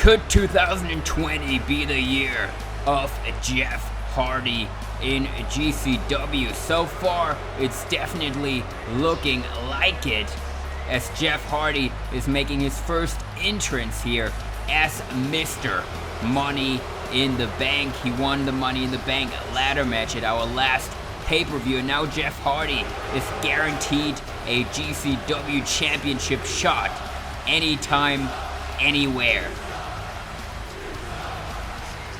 Could 2020 be the year of Jeff Hardy in GCW? So far, it's definitely looking like it, as Jeff Hardy is making his first entrance here as Mr. Money in the Bank. He won the Money in the Bank ladder match at our last pay-per-view, and now Jeff Hardy is guaranteed a GCW championship shot anytime, anywhere.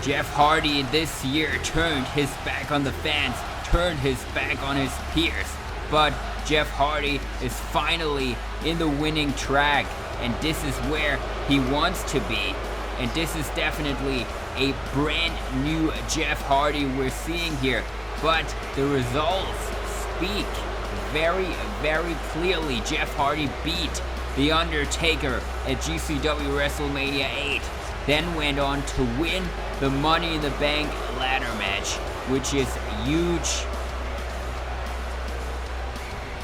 Jeff Hardy this year turned his back on the fans, turned his back on his peers, but Jeff Hardy is finally in the winning track, and this is where he wants to be. And this is definitely a brand new Jeff Hardy we're seeing here, but the results speak very, very clearly. Jeff Hardy beat The Undertaker at GCW WrestleMania 8, then went on to win the Money in the Bank ladder match, which is huge.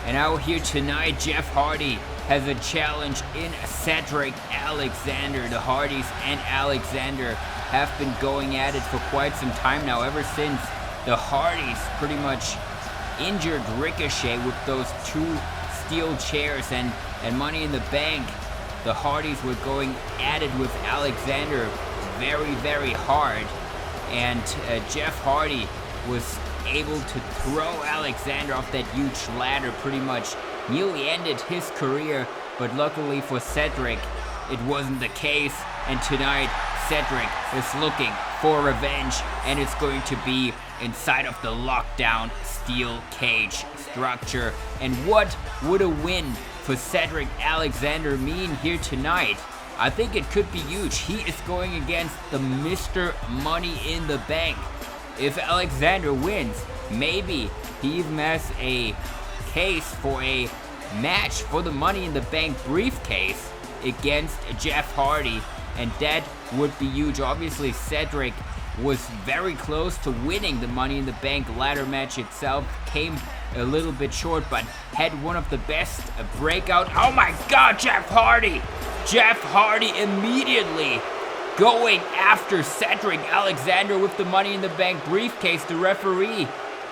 And out here tonight, Jeff Hardy has a challenge in Cedric Alexander. The Hardys and Alexander have been going at it for quite some time now, ever since the Hardys pretty much injured Ricochet with those two steel chairs and Money in the Bank. The Hardys were going at it with Alexander very, very hard, and Jeff Hardy was able to throw Alexander off that huge ladder, pretty much nearly ended his career, but luckily for Cedric, it wasn't the case, and tonight Cedric is looking for revenge, and it's going to be inside of the lockdown steel cage structure. And what would a win for Cedric Alexander mean here tonight? I think it could be huge. He is going against the Mr. Money in the Bank. If Alexander wins, maybe he even has a case for a match for the Money in the Bank briefcase against Jeff Hardy, and that would be huge. Obviously, Cedric was very close to winning the Money in the Bank ladder match itself, came a little bit short, but had one of the best breakout. Oh my God, Jeff Hardy! Jeff Hardy immediately going after Cedric Alexander with the Money in the Bank briefcase. The referee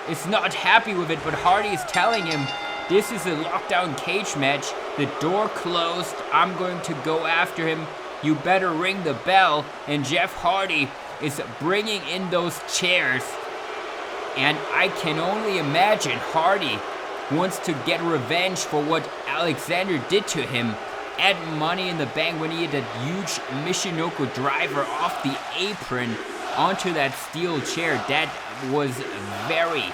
is not happy with it, but Hardy is telling him, this is a lockdown cage match. The door closed. I'm going to go after him. You better ring the bell. And Jeff Hardy is bringing in those chairs. And I can only imagine Hardy wants to get revenge for what Alexander did to him at Money in the Bank when he had that huge Michinoku driver off the apron onto that steel chair. That was very,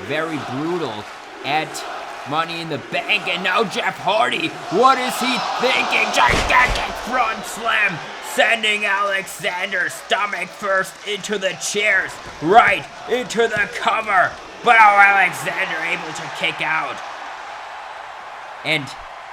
very brutal at Money in the Bank. And now Jeff Hardy, what is he thinking? Gigantic front slam, sending Alexander stomach first into the chairs, right into the cover. But Alexander able to kick out. And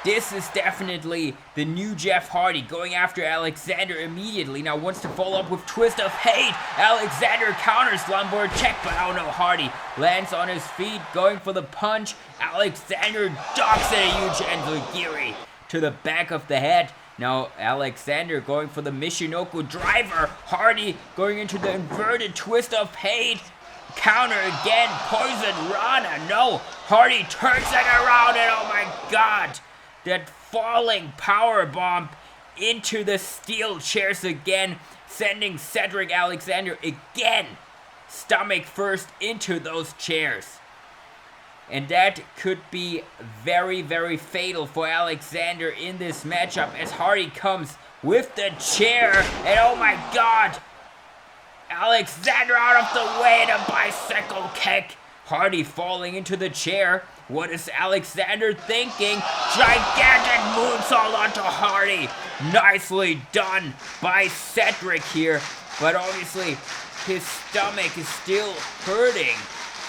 this is definitely the new Jeff Hardy, going after Alexander immediately. Now wants to follow up with Twist of Hate. Alexander counters lumbar check, but oh no, Hardy lands on his feet, going for the punch. Alexander ducks at a huge enziguri to the back of the head. Now Alexander going for the Michinoku driver. Hardy going into the inverted Twist of Hate. Counter again, Poison Rana. No, Hardy turns it around, and oh my God, that falling power bomb into the steel chairs again, sending Cedric Alexander again stomach first into those chairs. And that could be very, very fatal for Alexander in this matchup, as Hardy comes with the chair, and oh my God, Alexander out of the way, the bicycle kick. Hardy falling into the chair. What is Alexander thinking? Gigantic moonsault onto Hardy. Nicely done by Cedric here. But obviously, his stomach is still hurting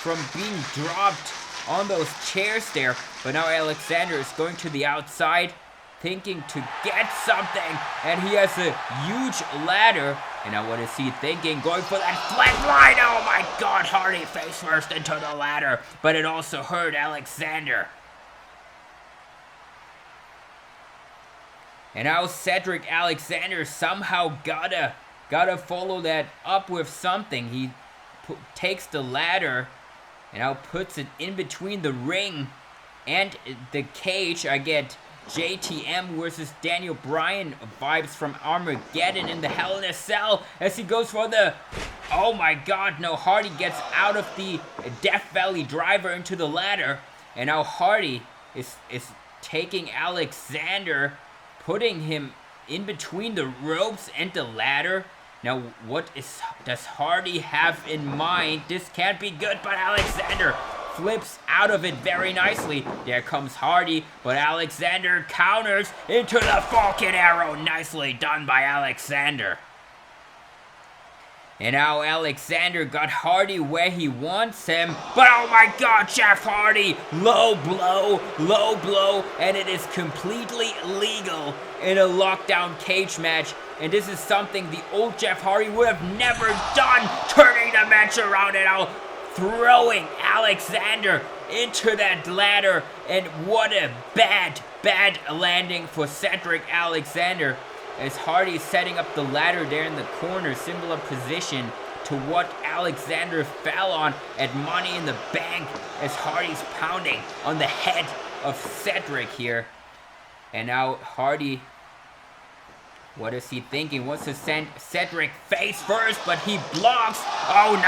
from being dropped on those chairs there. But now Alexander is going to the outside, thinking to get something. And he has a huge ladder. And now what is he thinking? Going for that flatline. Oh my God, Hardy face first into the ladder. But it also hurt Alexander. And now Cedric Alexander somehow gotta follow that up with something. He takes the ladder and now puts it in between the ring and the cage. I get JTM versus Daniel Bryan vibes from Armageddon in the Hell in a Cell as he goes for the... Oh my god, no, Hardy gets out of the Death Valley driver into the ladder. And now Hardy is taking Alexander, putting him in between the ropes and the ladder. Now, does Hardy have in mind? This can't be good, but Alexander flips out of it very nicely. There comes Hardy, but Alexander counters into the Falcon Arrow. Nicely done by Alexander. And now Alexander got Hardy where he wants him. But oh my god, Jeff Hardy! Low blow, and it is completely legal in a lockdown cage match. And this is something the old Jeff Hardy would have never done, turning the match around and now throwing Alexander into that ladder. And what a bad landing for Cedric Alexander, as Hardy is setting up the ladder there in the corner, similar position to what Alexander fell on at Money in the Bank, as Hardy's pounding on the head of Cedric here. And now Hardy, what is he thinking? Wants to send Cedric face first, but he blocks. Oh,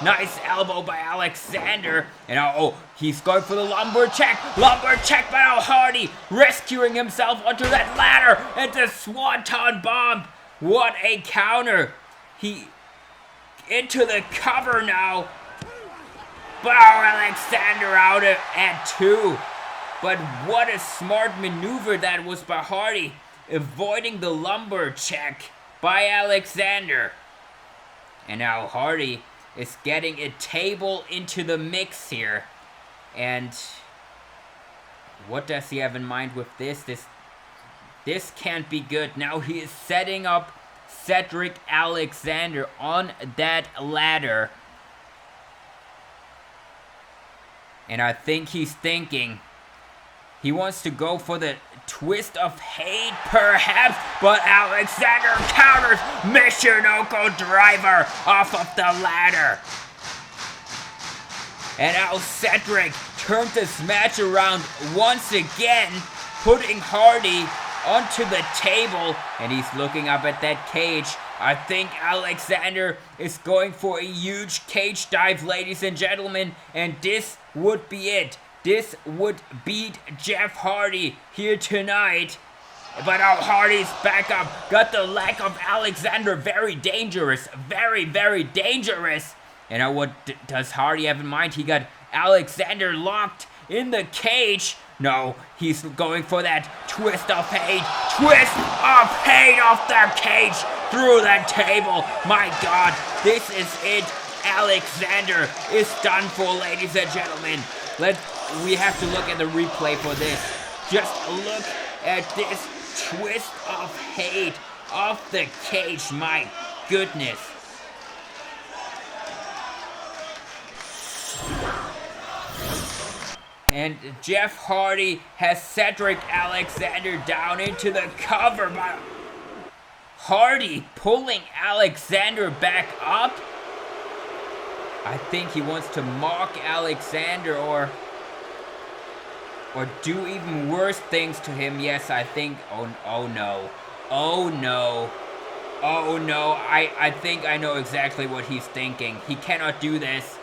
nice elbow by Alexander. And now, he's going for the lumberjack, but now Hardy rescuing himself onto that ladder and the swanton bomb. What a counter. He into the cover now. But Alexander out at 2. But what a smart maneuver that was by Hardy, avoiding the lumberjack by Alexander. And now Hardy is getting a table into the mix here. And what does he have in mind with this? This can't be good. Now he is setting up Cedric Alexander on that ladder. And I think he's thinking he wants to go for the twist of hate, perhaps, but Alexander counters Michinoku driver off of the ladder. And now Cedric turned this match around once again, putting Hardy onto the table, and he's looking up at that cage. I think Alexander is going for a huge cage dive, ladies and gentlemen, and this would be it. This would beat Jeff Hardy here tonight. But Hardy's back up. Got the leg of Alexander. Very dangerous. Very dangerous. And now what does Hardy have in mind? He got Alexander locked in the cage. No, he's going for that twist of hate. Twist of hate off the cage through the table. My God, this is it. Alexander is done for, ladies and gentlemen. We have to look at the replay for this. Just look at this twist of hate off the cage. My goodness. And Jeff Hardy has Cedric Alexander down into the cover. But Hardy pulling Alexander back up. I think he wants to mock Alexander or do even worse things to him. Yes, I think. Oh no. I think I know exactly what he's thinking. He cannot do this.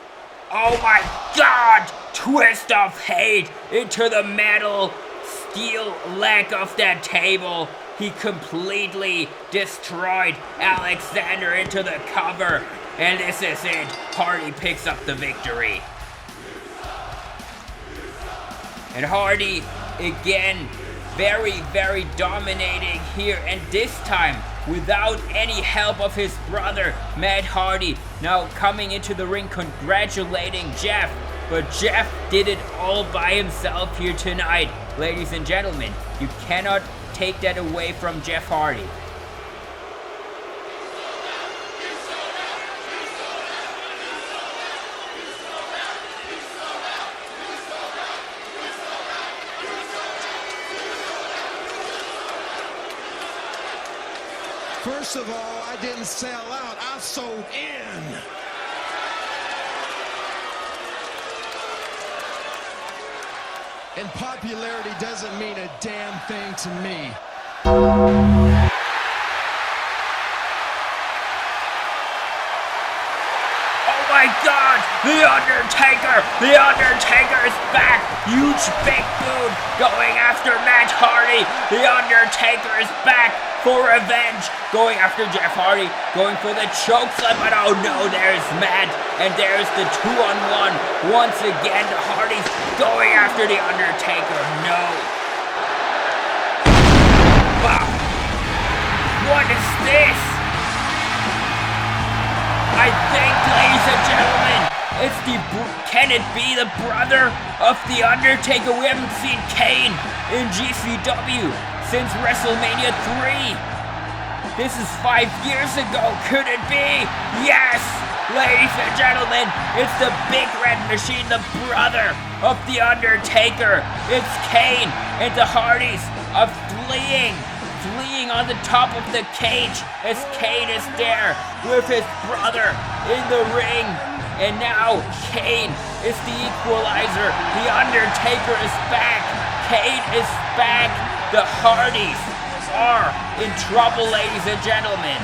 Oh my God! Twist of hate into the metal steel leg of that table. He completely destroyed Alexander into the cover. And this is it. Hardy picks up the victory. And Hardy, again, very dominating here. And this time, without any help of his brother, Matt Hardy. Now coming into the ring, congratulating Jeff. But Jeff did it all by himself here tonight. Ladies and gentlemen, you cannot take that away from Jeff Hardy. First of all, I didn't sell out, I sold in. And popularity doesn't mean a damn thing to me. Oh my God! The Undertaker! The Undertaker is back! Huge big boom going after Matt Hardy! The Undertaker is back for revenge! Going after Jeff Hardy, going for the chokeslam, but oh no, there's Matt, and there's the 2-on-1. Once again, Hardy's going after the Undertaker. No. Wow. What is this? I think, ladies and gentlemen, can it be the brother of The Undertaker? We haven't seen Kane in GCW since WrestleMania 3. This is 5 years ago. Could it be? Yes, ladies and gentlemen, it's the Big Red Machine, the brother of The Undertaker. It's Kane, and the Hardys are fleeing on the top of the cage as Kane is there with his brother in the ring. And now Kane is the equalizer. The Undertaker is back. Kane is back. The Hardys are in trouble, ladies and gentlemen.